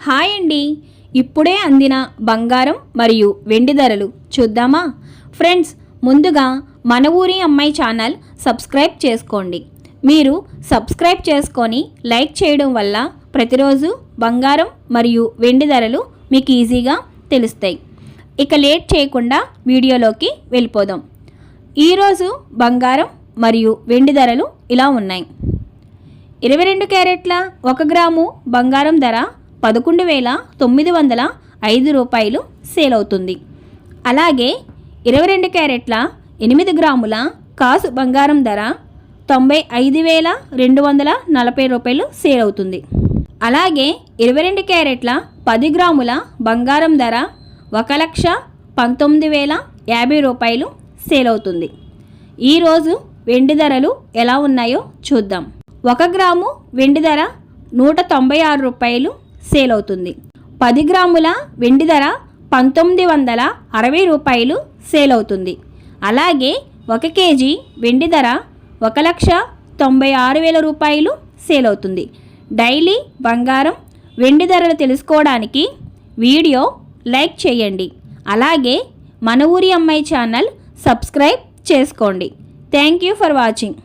Hi అండి, ఇప్పుడే అందిన బంగారం మరియు వెండి ధరలు చూద్దామా ఫ్రెండ్స్. ముందుగా మన ఊరి అమ్మాయి ఛానల్ సబ్స్క్రైబ్ చేసుకోండి. మీరు సబ్స్క్రైబ్ చేసుకొని లైక్ చేయడం వల్ల ప్రతిరోజు బంగారం మరియు వెండి ధరలు మీకు ఈజీగా తెలుస్తాయి. ఇక లేట్ చేయకుండా వీడియోలోకి వెళ్ళిపోదాం. ఈరోజు బంగారం మరియు వెండి ధరలు ఇలా ఉన్నాయి. 22 క్యారెట్ల 1 గ్రాము బంగారం ధర 11,905 రూపాయలు సేల్ అవుతుంది. అలాగే 22 క్యారెట్ల 8 గ్రాముల కాసు బంగారం ధర 95,240 రూపాయలు సేల్ అవుతుంది. అలాగే 22 క్యారెట్ల 10 గ్రాముల బంగారం ధర 1,19,050 రూపాయలు సేల్ అవుతుంది. ఈరోజు వెండి ధరలు ఎలా ఉన్నాయో చూద్దాం. 1 గ్రాము వెండి ధర 196 రూపాయలు సేల్ అవుతుంది. 10 గ్రాముల వెండి ధర 1960 రూపాయలు సేల్ అవుతుంది. అలాగే 1 కేజీ వెండి ధర 1,96,000 రూపాయలు సేల్ అవుతుంది. డైలీ బంగారం వెండి ధరలు తెలుసుకోవడానికి వీడియో లైక్ చేయండి. అలాగే మన ఊరి అమ్మాయి ఛానల్ సబ్స్క్రైబ్ చేసుకోండి. Thank you for watching.